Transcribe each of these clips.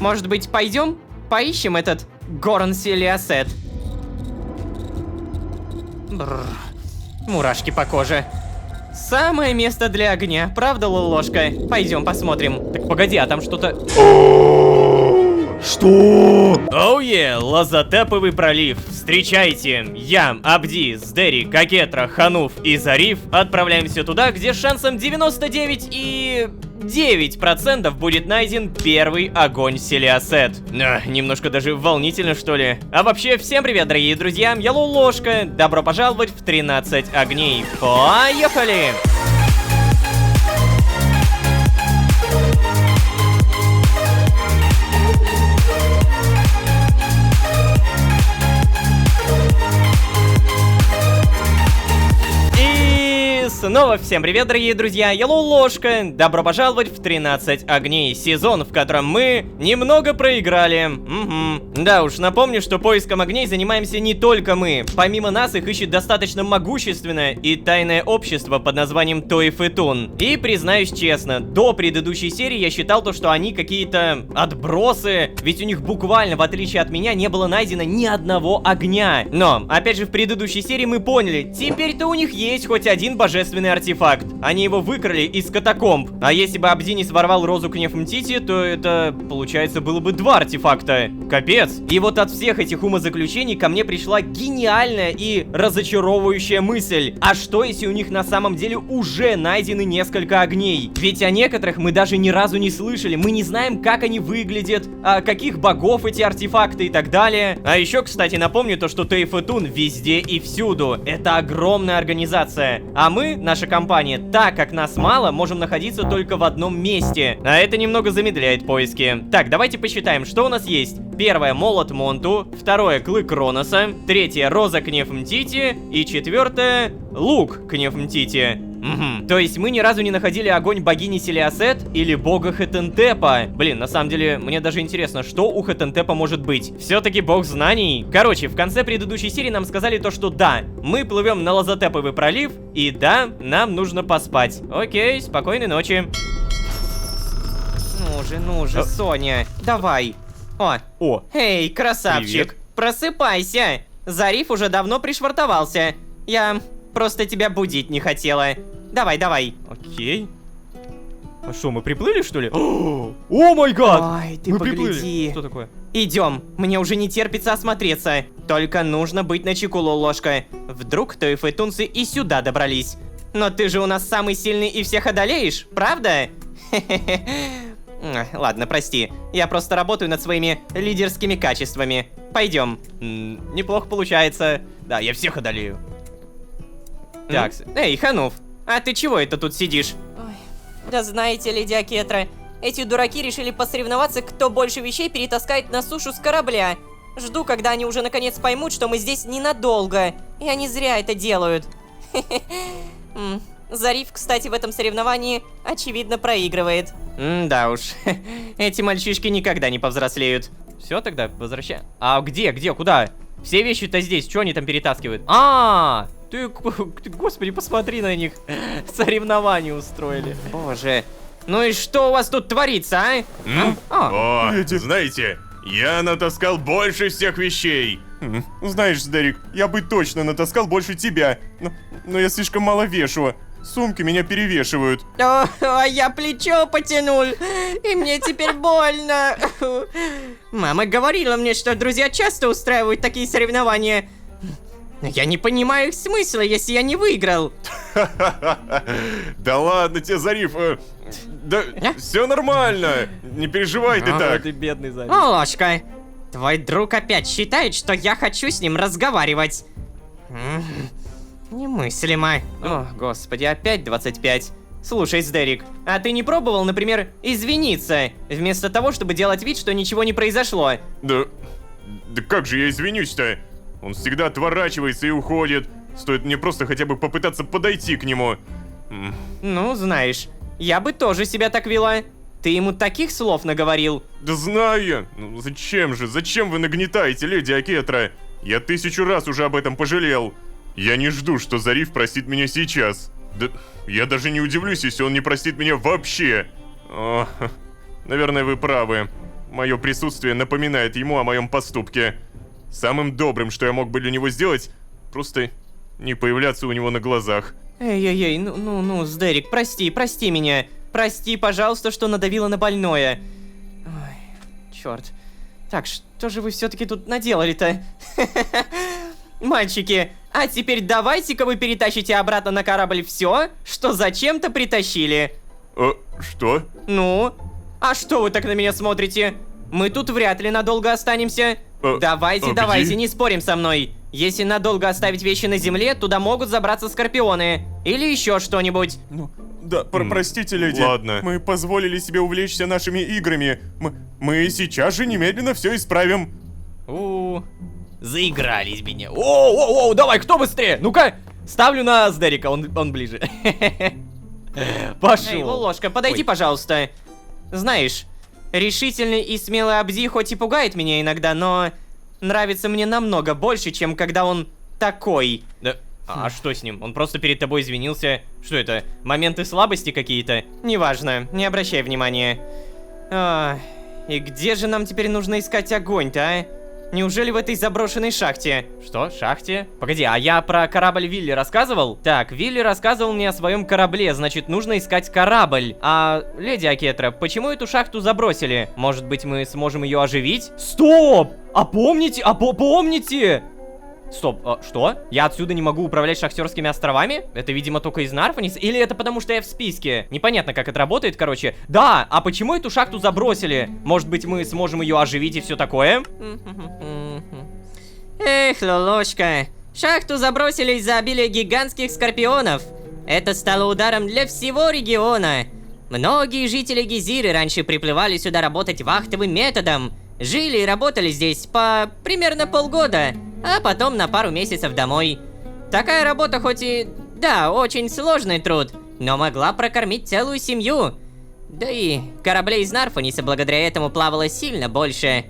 Может быть, пойдем поищем этот Горн Селиасет? Бррр. Мурашки по коже. Самое место для огня, правда, Лолошка? Пойдем посмотрим. Так погоди, а там что-то... Что? Оу Лазатеповый пролив. Встречайте, я, Абди, Сдери, Кокетра, Хануф и Зариф отправляемся туда, где с шансом 99,9% будет найден первый огонь Селиасет. Немножко даже волнительно, что ли. А вообще, всем привет, дорогие друзья, я Лолошка. Добро пожаловать в 13 огней. Поехали! Снова всем привет, дорогие друзья, я Лолошка. Добро пожаловать в 13 огней, сезон, в котором мы немного проиграли. Да уж, напомню, что поиском огней занимаемся не только мы. Помимо нас их ищет достаточно могущественное и тайное общество под названием Тоифетун. И признаюсь честно, до предыдущей серии я считал то, что они какие-то отбросы, ведь у них буквально, в отличие от меня, не было найдено ни одного огня. Но, опять же, в предыдущей серии мы поняли, теперь-то у них есть хоть один божественный артефакт. Они его выкрали из катакомб. А если бы Абди не своровал розу Кнефмтити, то это, получается, было бы 2 артефакта. Капец. И вот от всех этих умозаключений ко мне пришла гениальная и разочаровывающая мысль. А что, если у них на самом деле уже найдены несколько огней? Ведь о некоторых мы даже ни разу не слышали. Мы не знаем, как они выглядят, каких богов эти артефакты и так далее. А еще, кстати, напомню то, что Тоифетун везде и всюду. Это огромная организация. А мы, наша компания, так как нас мало, можем находиться только в одном месте. А это немного замедляет поиски. Так, давайте посчитаем, что у нас есть. Первое — молот Монту, второе — клык Кроноса, третье — роза Кнефмтити и четвертое — лук Кнефмтити. То есть мы ни разу не находили огонь богини Селиасет или бога Хетентепа. Блин, на самом деле, мне даже интересно, что у Хетентепа может быть. Все-таки бог знаний. Короче, в конце предыдущей серии нам сказали то, что да, мы плывем на Лазатеповый пролив, и да, нам нужно поспать. Окей, спокойной ночи. Ну же, Соня, давай. О, эй, красавчик, привет. Просыпайся. Зариф уже давно пришвартовался. Я просто тебя будить не хотела. Давай. Окей. А что, мы приплыли, что ли? О май гад! Ой, ты погляди. Приплыли. Что такое? Идем, мне уже не терпится осмотреться. Только нужно быть начеку, Лолошка. Вдруг тоифетунцы и сюда добрались. Но ты же у нас самый сильный и всех одолеешь, правда? Ладно, прости. Я просто работаю над своими лидерскими качествами. Пойдем. Неплохо получается. Да, я всех одолею. Так, эй, Хануф, а ты чего это тут сидишь? Ой, да знаете, леди Акетра, эти дураки решили посоревноваться, кто больше вещей перетаскает на сушу с корабля. Жду, когда они уже наконец поймут, что мы здесь ненадолго. И они зря это делают. Зариф, кстати, в этом соревновании, очевидно, проигрывает. Да уж, эти мальчишки никогда не повзрослеют. Все, тогда возвращаем. А где, куда? Все вещи-то здесь, что они там перетаскивают? Ты, господи, посмотри на них. Соревнования устроили. Боже. Ну и что у вас тут творится, Знаете, я натаскал больше всех вещей. Знаешь, Сдерик, я бы точно натаскал больше тебя. Но я слишком мало вешу. Сумки меня перевешивают. А я плечо потянул, и мне теперь больно. Мама говорила мне, что друзья часто устраивают такие соревнования. Но я не понимаю их смысла, если я не выиграл. Да ладно тебе, Зариф. Да все нормально. Не переживай ты так. Ты бедный Зариф. Лолошка, твой друг опять считает, что я хочу с ним разговаривать. Немыслимо. О, господи, опять 25. Слушай, Сдерик, а ты не пробовал, например, извиниться, вместо того, чтобы делать вид, что ничего не произошло? Да как же я извинюсь-то? Он всегда отворачивается и уходит. Стоит мне просто хотя бы попытаться подойти к нему. Ну, знаешь, я бы тоже себя так вела. Ты ему таких слов наговорил? Да знаю я. Ну зачем же? Зачем вы нагнетаете, леди Акетра? Я 1000 раз уже об этом пожалел. Я не жду, что Зариф простит меня сейчас. Да я даже не удивлюсь, если он не простит меня вообще. Наверное, вы правы. мое присутствие напоминает ему о моем поступке. Самым добрым, что я мог бы для него сделать, просто не появляться у него на глазах. Эй-эй-эй, ну, Сдерик, прости меня. Прости, пожалуйста, что надавила на больное. Ой, черт. Так, что же вы все-таки тут наделали-то? Мальчики, а теперь давайте-ка вы перетащите обратно на корабль все, что зачем-то притащили. Что? Ну? А что вы так на меня смотрите? Мы тут вряд ли надолго останемся. Давайте, не спорим со мной. Если надолго оставить вещи на земле, туда могут забраться скорпионы. Или еще что-нибудь. Ну, да, простите, леди. Ладно. Мы позволили себе увлечься нашими играми. Мы сейчас же немедленно все исправим. Заигрались меня. Оу, давай, кто быстрее? Ну-ка, ставлю на Сдерика, он ближе. Пошел. Эй, Лолошка, подойди, пожалуйста. Знаешь, решительный и смелый Абди хоть и пугает меня иногда, но нравится мне намного больше, чем когда он такой. Да. А что с ним? Он просто перед тобой извинился. Что это? Моменты слабости какие-то? Неважно, не обращай внимания. И где же нам теперь нужно искать огонь-то, а? Неужели в этой заброшенной шахте? Что? Шахте? Погоди, а я про корабль Вилли рассказывал? Так, Вилли рассказывал мне о своем корабле, значит, нужно искать корабль. А, леди Акетра, почему эту шахту забросили? Может быть, мы сможем ее оживить? Стоп! А помните? Помните? Стоп, что? Я отсюда не могу управлять шахтерскими островами? Это, видимо, только из Нарфанис? Или это потому, что я в списке? Непонятно, как это работает, короче. Да, а почему эту шахту забросили? Может быть, мы сможем ее оживить и все такое? Эх, Лолошка. Шахту забросили из-за обилия гигантских скорпионов. Это стало ударом для всего региона. Многие жители Гизиры раньше приплывали сюда работать вахтовым методом. Жили и работали здесь по примерно полгода, а потом на пару месяцев домой. Такая работа хоть и, да, очень сложный труд, но могла прокормить целую семью. Да и кораблей из Нарфаниса благодаря этому плавало сильно больше.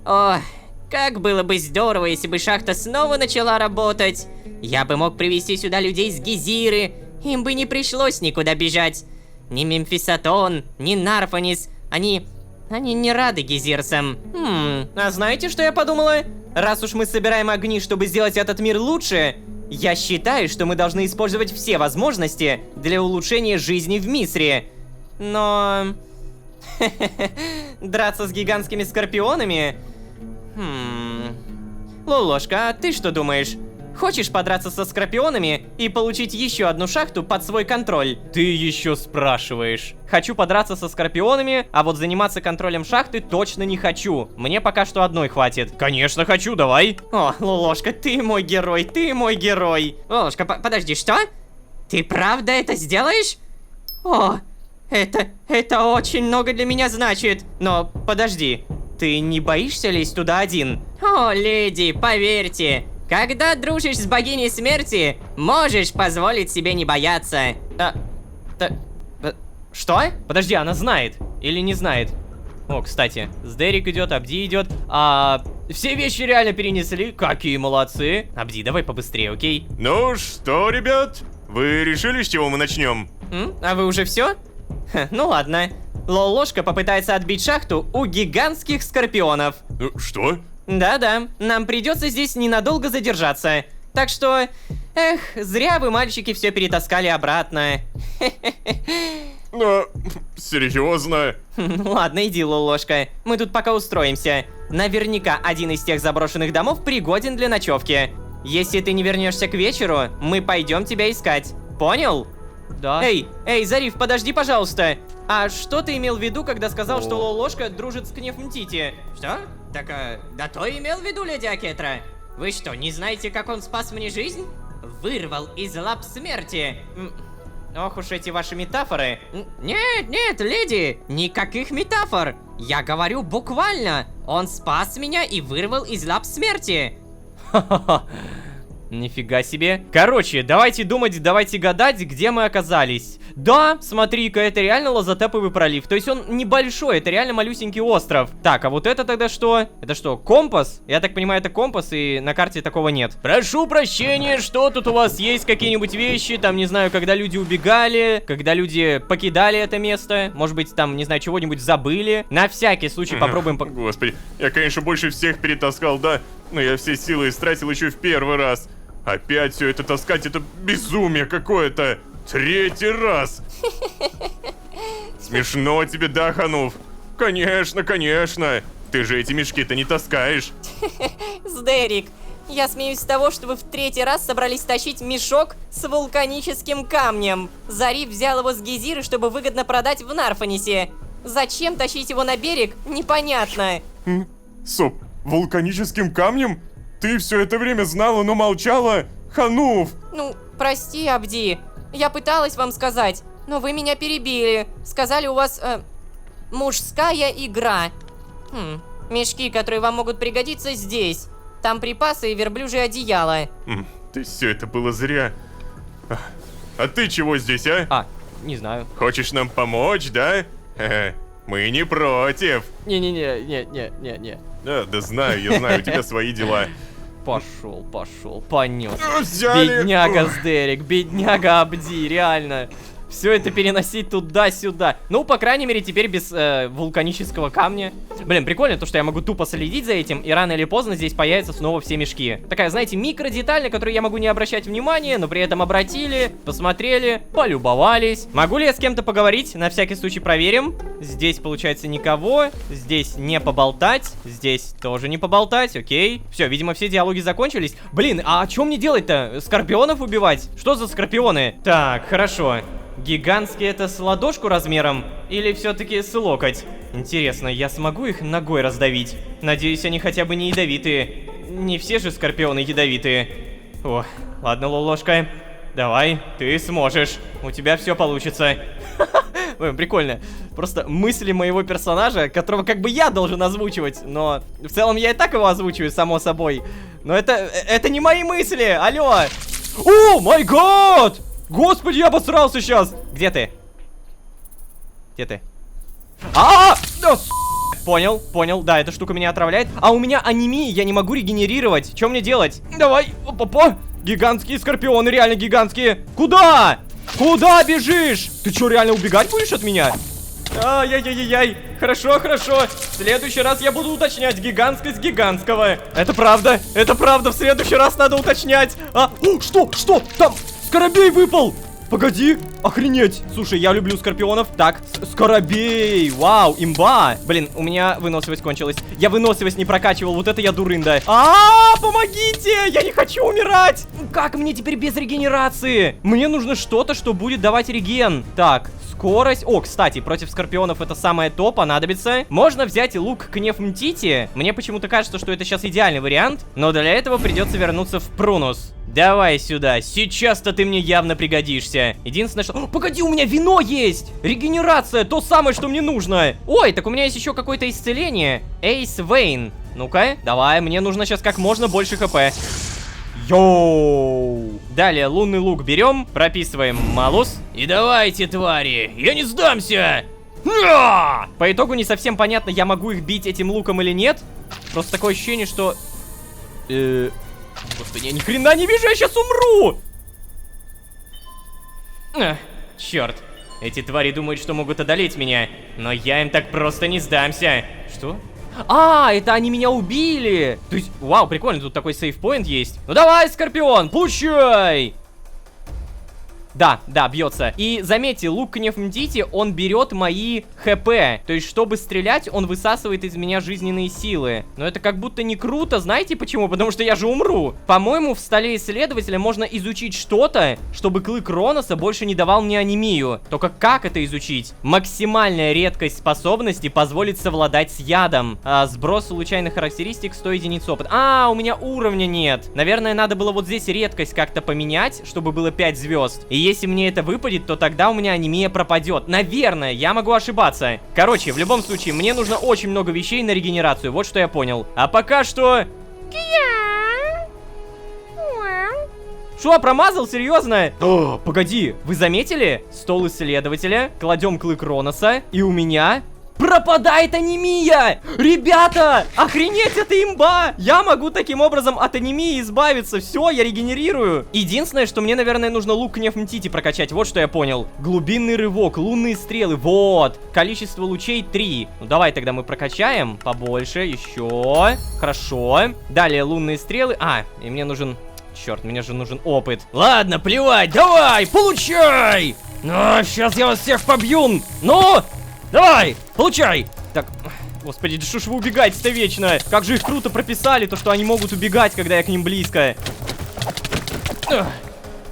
О, как было бы здорово, если бы шахта снова начала работать. Я бы мог привезти сюда людей с Гизиры, им бы не пришлось никуда бежать. Ни Мемфисатон, ни Нарфанис, они не рады гизирцам. А знаете, что я подумала? Раз уж мы собираем огни, чтобы сделать этот мир лучше, я считаю, что мы должны использовать все возможности для улучшения жизни в Мисре. Но... драться с гигантскими скорпионами? Лолошка, а ты что думаешь? Хочешь подраться со скорпионами и получить еще одну шахту под свой контроль? Ты еще спрашиваешь. Хочу подраться со скорпионами, а вот заниматься контролем шахты точно не хочу. Мне пока что одной хватит. Конечно хочу, давай. О, Лолошка, ты мой герой, ты мой герой. Лолошка, подожди, что? Ты правда это сделаешь? О, это очень много для меня значит. Но подожди, ты не боишься лезть туда один? О, леди, поверьте. Когда дружишь с богиней смерти, можешь позволить себе не бояться. Что? Подожди, она знает или не знает? О, кстати, Сдерик идет, Абди идет. Все вещи реально перенесли. Какие молодцы. Абди, давай побыстрее, окей? Ну что, ребят, вы решили, с чего мы начнем? А вы уже все? Ну ладно. Лолошка попытается отбить шахту у гигантских скорпионов. Что? Да-да, нам придется здесь ненадолго задержаться. Так что, зря вы, мальчики, все перетаскали обратно. Серьезно? Ну ладно, иди, Лолошка. Мы тут пока устроимся. Наверняка один из тех заброшенных домов пригоден для ночевки. Если ты не вернешься к вечеру, мы пойдем тебя искать. Понял? Да. Эй, Зариф, подожди, пожалуйста. А что ты имел в виду, когда сказал, что Лолошка дружит с Кнефмтити? Что? Так, да то имел в виду, леди Акетра. Вы что, не знаете, как он спас мне жизнь? Вырвал из лап смерти. Ох уж эти ваши метафоры. Нет, леди, никаких метафор. Я говорю буквально. Он спас меня и вырвал из лап смерти. Ха-ха-ха. Нифига себе. Короче, давайте думать, давайте гадать, где мы оказались. Да, смотри-ка, это реально Лазотеповый пролив. То есть он небольшой, это реально малюсенький остров. Так, а вот это тогда что? Это что, компас? Я так понимаю, это компас, и на карте такого нет. Прошу прощения, что тут у вас есть? Какие-нибудь вещи? Там, не знаю, когда люди убегали, когда люди покидали это место. Может быть, там, не знаю, чего-нибудь забыли. На всякий случай попробуем... Господи, я, конечно, больше всех перетаскал, да, но я все силы истратил еще в первый раз. Опять все это таскать, это безумие какое-то. Третий раз. Смешно тебе, да, Хануф? Конечно, конечно. Ты же эти мешки-то не таскаешь. Сдерик, я смеюсь с того, что вы в третий раз собрались тащить мешок с вулканическим камнем. Зариф взял его с Гезиры, чтобы выгодно продать в Нарфанисе. Зачем тащить его на берег, непонятно. Соп, вулканическим камнем? Ты все это время знала, но молчала? Хануф! Ну, прости, Абди. Я пыталась вам сказать, но вы меня перебили. Сказали, у вас мужская игра. Мешки, которые вам могут пригодиться здесь. Там припасы и верблюжье одеяло. Ты все это было зря. А ты чего здесь, а? А, не знаю. Хочешь нам помочь, да? Мы не против. Не. Да знаю, я знаю, у тебя свои дела. Пошел, понес. Взяли. Бедняга Сдерик, бедняга Абди, реально. Все это переносить туда-сюда. Ну, по крайней мере, теперь без вулканического камня. Блин, прикольно то, что я могу тупо следить за этим, и рано или поздно здесь появятся снова все мешки. Такая, знаете, микродеталь, на которую я могу не обращать внимания, но при этом обратили, посмотрели, полюбовались. Могу ли я с кем-то поговорить? На всякий случай проверим. Здесь, получается, никого. Здесь не поболтать. Здесь тоже не поболтать, окей. Все, видимо, все диалоги закончились. Блин, а что мне делать-то? Скорпионов убивать? Что за скорпионы? Так, хорошо. Гигантский это с ладошку размером? Или все-таки с локоть? Интересно, я смогу их ногой раздавить? Надеюсь, они хотя бы не ядовитые. Не все же скорпионы ядовитые. О, ладно, Лолошка. Давай, ты сможешь. У тебя все получится. Ой, прикольно. Просто мысли моего персонажа, которого как бы я должен озвучивать. Но в целом я и так его озвучиваю, само собой. Но это не мои мысли. Алло. О, май гад! Господи, я обосрался сейчас! Где ты? Где ты? Понял, да, эта штука меня отравляет. А у меня анемия, я не могу регенерировать. Что мне делать? Давай, опа. Гигантские скорпионы, реально гигантские. Куда? Куда бежишь? Ты что, реально убегать будешь от меня? Ай-яй-яй-яй. Хорошо. В следующий раз я буду уточнять гигантскость гигантского. Это правда, в следующий раз надо уточнять. Что? Там скоробей выпал! Погоди, охренеть! Слушай, я люблю скорпионов. Так, скоробей! Вау, имба! Блин, у меня выносливость кончилась. Я выносливость не прокачивал, вот это я дурында. Помогите! Я не хочу умирать! Как мне теперь без регенерации? Мне нужно что-то, что будет давать реген. Так, скорость. О, кстати, против скорпионов это самое то, понадобится. Можно взять лук Кнев Мтити. Мне почему-то кажется, что это сейчас идеальный вариант. Но для этого придется вернуться в Прунус. Давай сюда, сейчас-то ты мне явно пригодишься. Единственное, что... погоди, у меня вино есть! Регенерация, то самое, что мне нужно. Ой, так у меня есть еще какое-то исцеление. Эйс Вейн. Ну-ка, давай, мне нужно сейчас как можно больше хп. Йоу! Далее, лунный лук берем, прописываем малус. И давайте, твари, я не сдамся! По итогу не совсем понятно, я могу их бить этим луком или нет. Просто такое ощущение, что... Господи, я ни хрена не вижу, я сейчас умру! Черт. Эти твари думают, что могут одолеть меня. Но я им так просто не сдамся. Что? Это они меня убили! То есть, вау, прикольно, тут такой сейфпоинт есть. Ну давай, Скорпион, получай! Да, бьется. И заметьте, лук Кнев Мтити, он берет мои хп. То есть, чтобы стрелять, он высасывает из меня жизненные силы. Но это как будто не круто, знаете почему? Потому что я же умру. По-моему, в столе исследователя можно изучить что-то, чтобы клык Кроноса больше не давал мне анемию. Только как это изучить? Максимальная редкость способности позволит совладать с ядом. Сброс случайных характеристик 100 единиц опыта. У меня уровня нет. Наверное, надо было вот здесь редкость как-то поменять, чтобы было 5 звезд. И если мне это выпадет, то тогда у меня анемия пропадет. Наверное, я могу ошибаться. Короче, в любом случае, мне нужно очень много вещей на регенерацию. Вот что я понял. А пока что... Что, промазал? Серьезно? О, погоди, вы заметили? Стол исследователя, кладем клык Роноса, и у меня пропадает анемия! Ребята, охренеть, это имба! Я могу таким образом от анемии избавиться. Все, я регенерирую. Единственное, что мне, наверное, нужно лук Нефмтити прокачать. Вот что я понял. Глубинный рывок, лунные стрелы. Вот. Количество лучей 3. Ну, давай тогда мы прокачаем побольше. Еще. Хорошо. Далее лунные стрелы. А, и мне нужен... Черт, мне же нужен опыт. Ладно, плевать, давай, получай! Ну, сейчас я вас всех побью. Ну, давай, получай. Так, господи, да что ж вы убегаете-то вечно? Как же их круто прописали, то что они могут убегать, когда я к ним близко.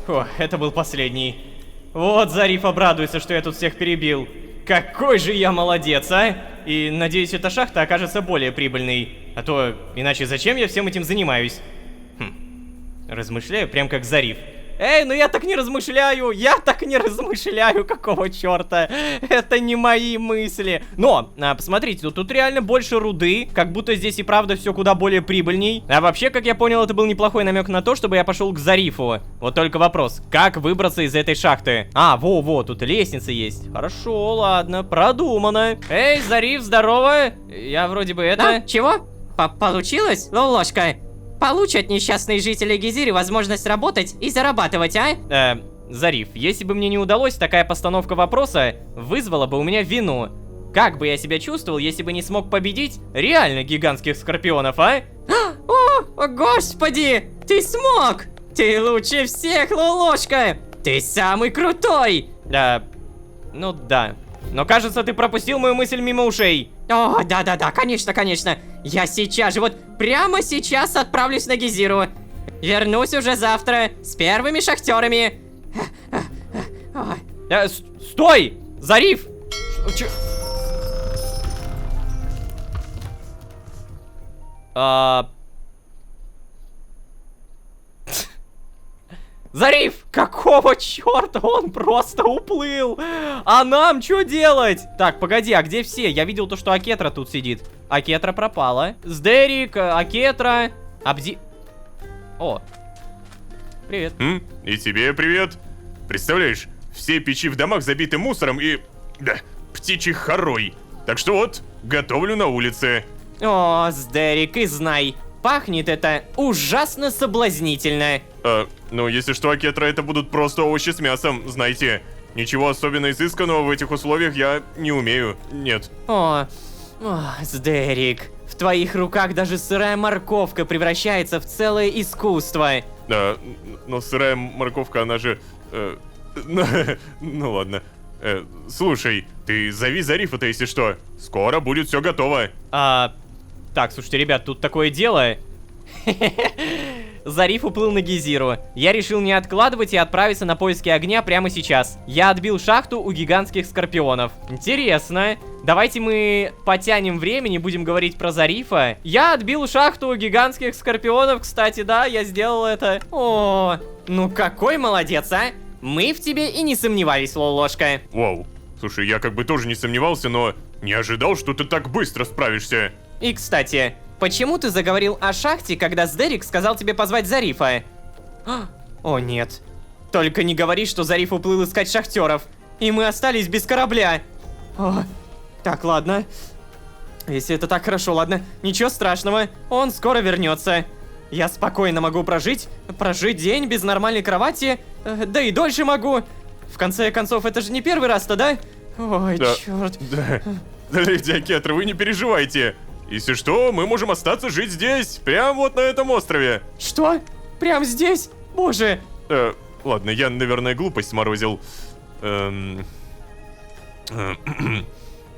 О, это был последний. Вот Зариф обрадуется, что я тут всех перебил. Какой же я молодец, а? И надеюсь, эта шахта окажется более прибыльной. А то, иначе зачем я всем этим занимаюсь? Размышляю, прям как Зариф. Эй, ну я так не размышляю, какого черта? Это не мои мысли. Но, посмотрите, тут реально больше руды, как будто здесь и правда все куда более прибыльней. А вообще, как я понял, это был неплохой намек на то, чтобы я пошел к Зарифу. Вот только вопрос, как выбраться из этой шахты? А, во, тут лестница есть. Хорошо, ладно, продумано. Эй, Зариф, здорово. Я вроде бы это... А, чего? Получилось, Лолошка? Получат несчастные жители Гизири возможность работать и зарабатывать, а? Зариф, если бы мне не удалось, такая постановка вопроса вызвала бы у меня вину. Как бы я себя чувствовал, если бы не смог победить реально гигантских скорпионов, а? О, господи! Ты смог! Ты лучше всех, Лолошка! Ты самый крутой! Ну да. Но кажется, ты пропустил мою мысль мимо ушей. О, да-да-да, конечно. Я сейчас же, вот прямо сейчас отправлюсь на Гизиру. Вернусь уже завтра с первыми шахтерами. Стой! Зариф! Зариф! Какого черта? Он просто уплыл! А нам что делать? Так, погоди, а где все? Я видел то, что Акетра тут сидит. Акетра пропала. Сдерик, Акетра, Абди... О. Привет. И тебе привет. Представляешь, все печи в домах забиты мусором и... Да, птичьей хорой. Так что вот, готовлю на улице. О, Сдерик, и знай. Пахнет это ужасно соблазнительно. Ну, если что, Акетра, это будут просто овощи с мясом, знаете. Ничего особенно изысканного в этих условиях я не умею, нет. О, Сдерик, в твоих руках даже сырая морковка превращается в целое искусство. Да, но сырая морковка, она же... Ну ладно. Слушай, ты зови Зарифа-то, если что. Скоро будет все готово. Так, слушайте, ребят, тут такое дело. Зариф уплыл на Гизиру. Я решил не откладывать и отправиться на поиски огня прямо сейчас. Я отбил шахту у гигантских скорпионов. Интересно. Давайте мы потянем времени, будем говорить про Зарифа. Я отбил шахту у гигантских скорпионов, кстати, да, я сделал это. О, ну какой молодец, а? Мы в тебе и не сомневались, Лолошка. Вау. Слушай, я как бы тоже не сомневался, но не ожидал, что ты так быстро справишься. И, кстати, почему ты заговорил о шахте, когда Сдерик сказал тебе позвать Зарифа? О, нет. Только не говори, что Зариф уплыл искать шахтеров, и мы остались без корабля. О, так, ладно. Если это так хорошо, ладно. Ничего страшного, он скоро вернется. Я спокойно могу прожить день без нормальной кровати, да и дольше могу. В конце концов, это же не первый раз-то, да? Ой, да, черт. Да, леди Акетра, вы не переживайте. Если что, мы можем остаться жить здесь, прямо вот на этом острове. Что? Прям здесь? Боже. Ладно, я, наверное, глупость сморозил.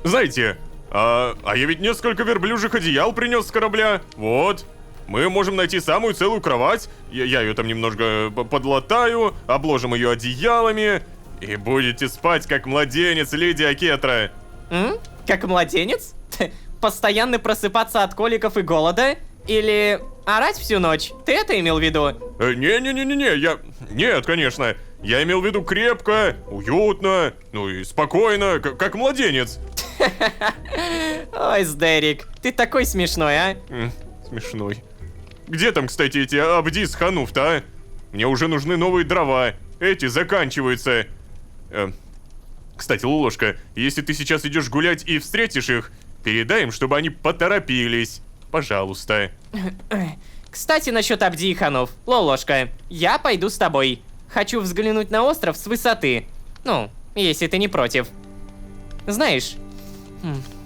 Знаете, а я ведь несколько верблюжьих одеял принес с корабля. Вот. Мы можем найти самую целую кровать. Я ее там немножко подлатаю, обложим ее одеялами. И будете спать, как младенец, леди Акетра. Как младенец? Постоянно просыпаться от коликов и голода? Или орать всю ночь? Ты это имел в виду? Не-не-не-не-не, Нет, конечно. Я имел в виду крепко, уютно, ну и спокойно, как младенец. Ой, Сдерик, ты такой смешной, а? Смешной. Где там, кстати, эти Абди с Хануф-то, а? Мне уже нужны новые дрова. Эти заканчиваются. Кстати, Лолошка, если ты сейчас идешь гулять и встретишь их, передай им, чтобы они поторопились. Пожалуйста. Кстати, насчет Абди и Ханов. Лолошка, я пойду с тобой. Хочу взглянуть на остров с высоты. Ну, если ты не против. Знаешь,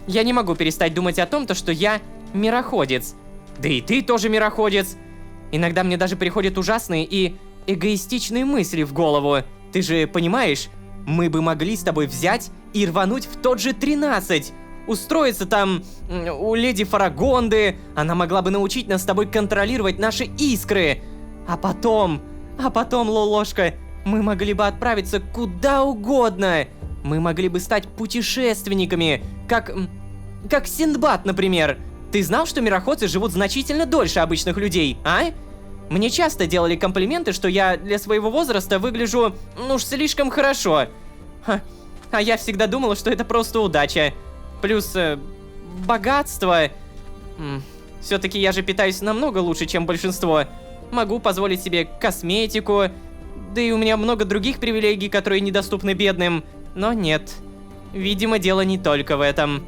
я не могу перестать думать о том, что я мироходец. Да и ты тоже мироходец. Иногда мне даже приходят ужасные и эгоистичные мысли в голову. Ты же понимаешь, мы бы могли с тобой взять и рвануть в тот же 13. Устроиться там у леди Фарагонды. Она могла бы научить нас с тобой контролировать наши искры. А потом, Лолошка, мы могли бы отправиться куда угодно. Мы могли бы стать путешественниками, как Синдбад, например. Ты знал, что мироходцы живут значительно дольше обычных людей, а? Мне часто делали комплименты, что я для своего возраста выгляжу, ну уж слишком хорошо. А я всегда думала, что это просто удача. Плюс богатство. Все-таки я же питаюсь намного лучше, чем большинство. Могу позволить себе косметику. Да и у меня много других привилегий, которые недоступны бедным. Но нет. Видимо, дело не только в этом.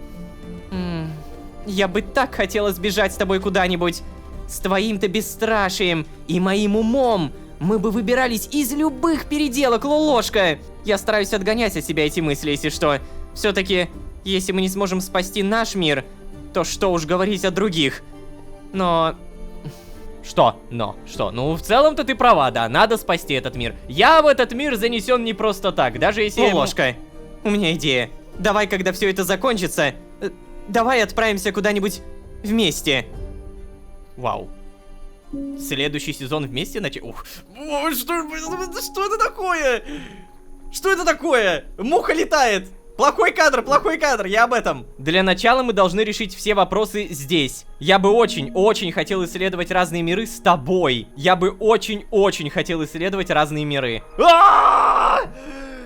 Я бы так хотела сбежать с тобой куда-нибудь. С твоим-то бесстрашием и моим умом мы бы выбирались из любых переделок, Лолошка. Я стараюсь отгонять от себя эти мысли, если что. Все-таки, если мы не сможем спасти наш мир, то что уж говорить о других. Но... Что? Ну, в целом-то ты права, да, надо спасти этот мир. Я в этот мир занесен не просто так, даже если... Лолошка, у меня идея. Давай, когда все это закончится, давай отправимся куда-нибудь вместе. Вау. Следующий сезон вместе Ух. Что это такое? Что это такое? Муха летает. Плохой кадр, я об этом. Для начала мы должны решить все вопросы здесь. Я бы очень хотел исследовать разные миры с тобой. Я бы очень хотел исследовать разные миры.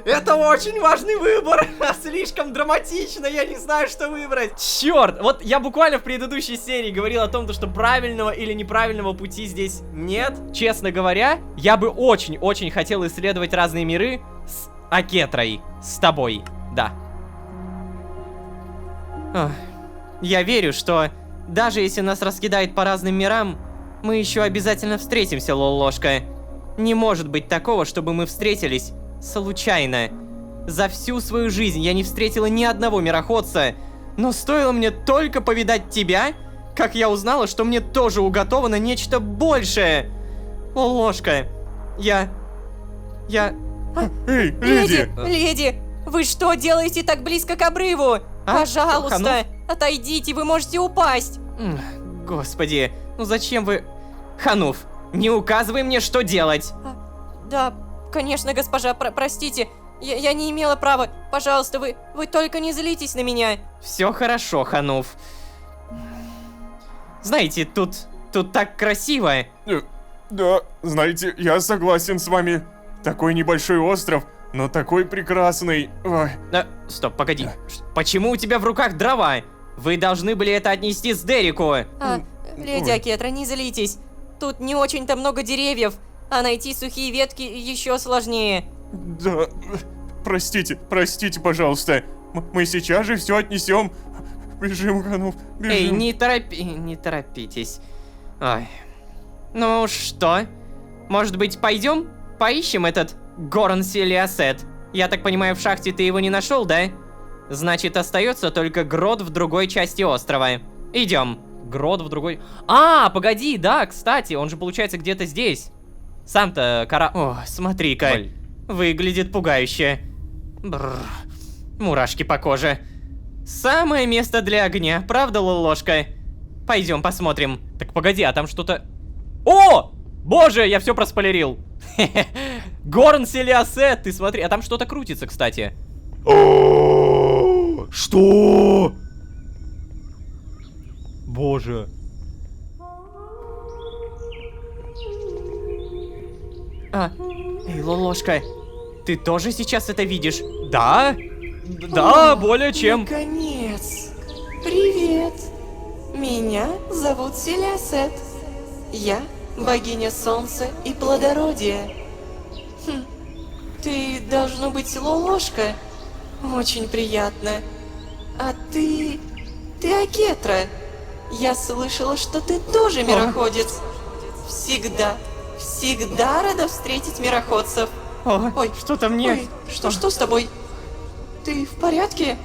Это очень важный выбор. Слишком драматично, я не знаю, что выбрать. Черт, вот я буквально в предыдущей серии говорил о том, что правильного или неправильного пути здесь нет. Честно говоря, я бы очень хотел исследовать разные миры с Акетрой, с тобой. Да. Я верю, что даже если нас раскидает по разным мирам, мы еще обязательно встретимся, Лолошка. Не может быть такого, чтобы мы встретились случайно. За всю свою жизнь я не встретила ни одного мироходца, но стоило мне только повидать тебя, как я узнала, что мне тоже уготовано нечто большее. Лолошка, я... Эй, леди! Леди, вы что делаете так близко к обрыву? Пожалуйста, Ханов? отойдите, вы можете упасть. Господи, ну зачем вы... Хануф, не указывай мне, что делать. Да, конечно, госпожа, простите. Я не имела права. Пожалуйста, вы только не злитесь на меня. Все хорошо, Хануф. Знаете, тут так красиво. Да, знаете, я согласен с вами. Такой небольшой остров, но такой прекрасный. Ой. Стоп, погоди. Почему у тебя в руках дрова? Вы должны были это отнести с Дереку. Леди Акетра, не злитесь. Тут не очень-то много деревьев, а найти сухие ветки еще сложнее. Да, простите, пожалуйста. Мы сейчас же все отнесем. Бежим, Хануф, бежим. Эй, не торопитесь. Ой. Ну что? Может быть, пойдем? Поищем этот Горн Селиасет. Я так понимаю, в шахте ты его не нашел, да? Значит, остается только грот в другой части острова. Идем. Грот в другой... погоди, да, кстати, он же получается где-то здесь. Сам-то О, смотри-ка. Выглядит пугающе. Бррр. Мурашки по коже. Самое место для огня, правда, Лолошка? Пойдем посмотрим. Так погоди, а там что-то... О! Боже, я все проспойлерил. Горн Селиасет, ты смотри, а там что-то крутится, кстати. Что? Боже. Эй, Лолошка, ты тоже сейчас это видишь? Да? Да, более чем. Наконец. Привет. Меня зовут Селиасет. Я богиня солнца и плодородия. Хм, ты, должно быть, Лолошка. Очень приятно. А ты Акетра. Я слышала, что ты тоже мироходец. Всегда рада встретить мироходцев. Ой, что-то мне... Ой, что с тобой? Ты в порядке?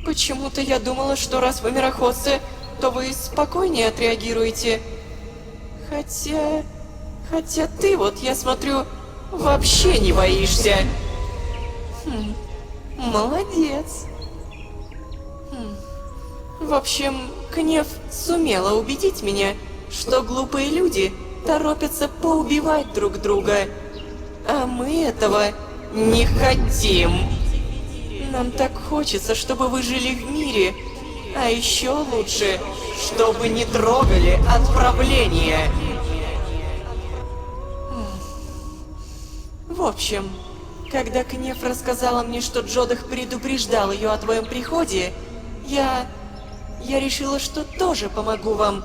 Почему-то я думала, что раз вы мироходцы, то вы спокойнее отреагируете. Хотя ты вот, я смотрю, вообще не боишься. Молодец. В общем, Кнеф сумела убедить меня, что глупые люди торопятся поубивать друг друга. А мы этого не хотим. Нам так хочется, чтобы вы жили в мире. А еще лучше, чтобы не трогали отправление. В общем, когда Кнеф рассказала мне, что Джодах предупреждал ее о твоем приходе, я решила, что тоже помогу вам.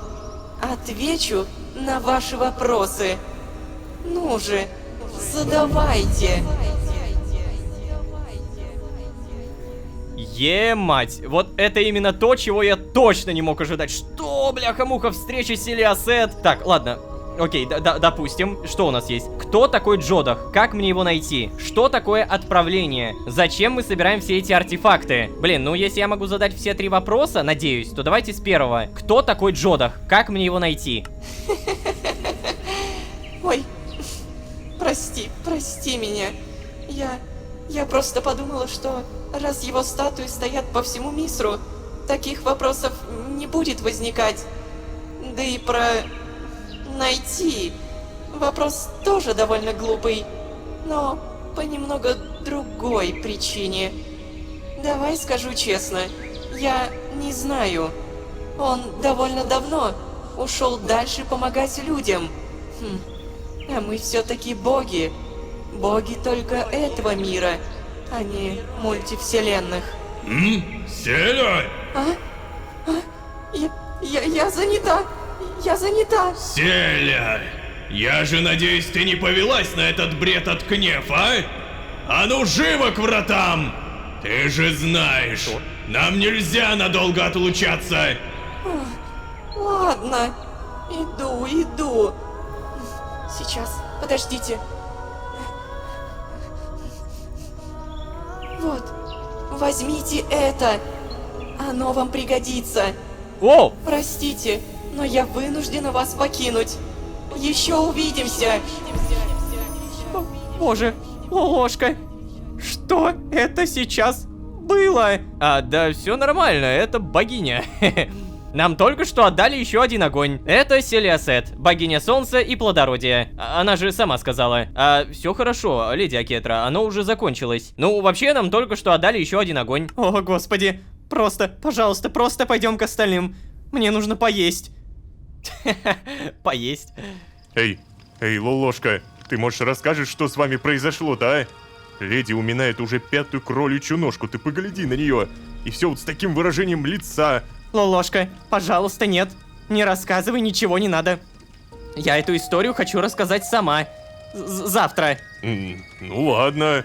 Отвечу на ваши вопросы. Ну же, задавайте. Е-мать, вот это именно то, чего я точно не мог ожидать. Что, бляха-муха, встреча с Селиасет? Так, ладно. Окей, допустим, что у нас есть? Кто такой Джодах? Как мне его найти? Что такое отправление? Зачем мы собираем все эти артефакты? Блин, ну если я могу задать все 3 вопроса, надеюсь, то давайте с первого. Кто такой Джодах? Как мне его найти? Ой, прости меня. Я просто подумала, что раз его статуи стоят по всему Мисру, таких вопросов не будет возникать. Да и про... найти. Вопрос тоже довольно глупый, но по немного другой причине. Давай скажу честно, я не знаю. Он довольно давно ушел дальше помогать людям. А мы все-таки боги. Боги только этого мира, а не мультивселенных. Селя! Я занята. Селя! Я же надеюсь, ты не повелась на этот бред от Кнефа, а? А ну живо к вратам! Ты же знаешь, нам нельзя надолго отлучаться! Ладно, иду. Сейчас, подождите. Вот, возьмите это. Оно вам пригодится. О! Простите, но я вынуждена вас покинуть. Еще увидимся. Боже, Лолошка, что это сейчас было? Да все нормально, это богиня. Нам только что отдали еще один огонь. Это Селиасет, богиня солнца и плодородия. Она же сама сказала. Все хорошо, леди Акетра, оно уже закончилось. Ну, вообще, нам только что отдали еще один огонь. О, господи. Пожалуйста, просто пойдем к остальным. Мне нужно поесть. Поесть. Эй, Лолошка, ты, может, расскажешь, что с вами произошло-то, а? Леди уминает уже 5-ю кроличью ножку, ты погляди на нее. И все вот с таким выражением лица. Лолошка, пожалуйста, нет. Не рассказывай, ничего не надо. Я эту историю хочу рассказать сама. Завтра. Ну ладно,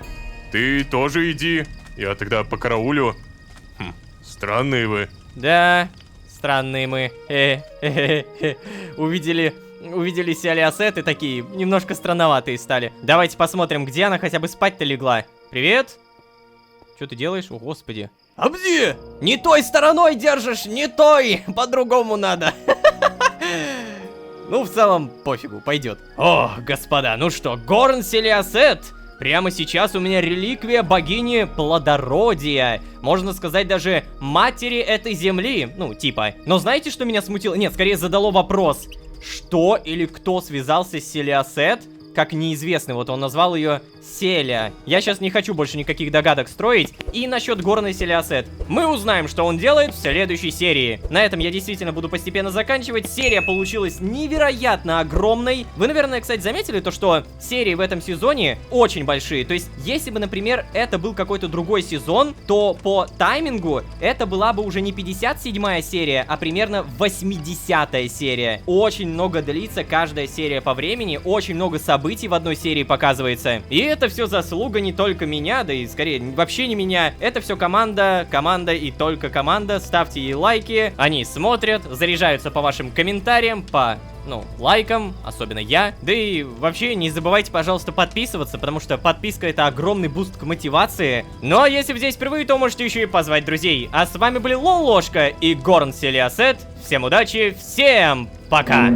ты тоже иди. Я тогда покараулю. Странные вы. Да, странные мы. Увидели Селиасет и такие немножко странноватые стали. Давайте посмотрим, где она хотя бы спать-то легла. Привет. Что ты делаешь? О, господи. Абзи! Не той стороной держишь, не той! По-другому надо. Ну, в целом, пофигу, пойдет. О, господа, ну что, Горн Селиасет. Прямо сейчас у меня реликвия богини плодородия. Можно сказать, даже матери этой земли. Ну, типа. Но знаете, что меня смутило? Нет, скорее задало вопрос. Что или кто связался с Селиасет? как неизвестный. Вот он назвал ее Селя. Я сейчас не хочу больше никаких догадок строить. И насчет горной Селиасет. Мы узнаем, что он делает в следующей серии. На этом я действительно буду постепенно заканчивать. Серия получилась невероятно огромной. Вы, наверное, кстати, заметили то, что серии в этом сезоне очень большие. То есть, если бы, например, это был какой-то другой сезон, то по таймингу это была бы уже не 57-я серия, а примерно 80-я серия. Очень много длится каждая серия по времени, очень много событий в одной серии показывается. И это все заслуга не только меня, да и скорее вообще не меня. Это все команда и только команда. Ставьте ей лайки, они смотрят, заряжаются по вашим комментариям, по лайкам, особенно я. Да и вообще не забывайте, пожалуйста, подписываться, потому что подписка — это огромный буст к мотивации. Ну а если вы здесь впервые, то можете еще и позвать друзей. А с вами были Лолошка и Горн Селиасет. Всем удачи, всем пока!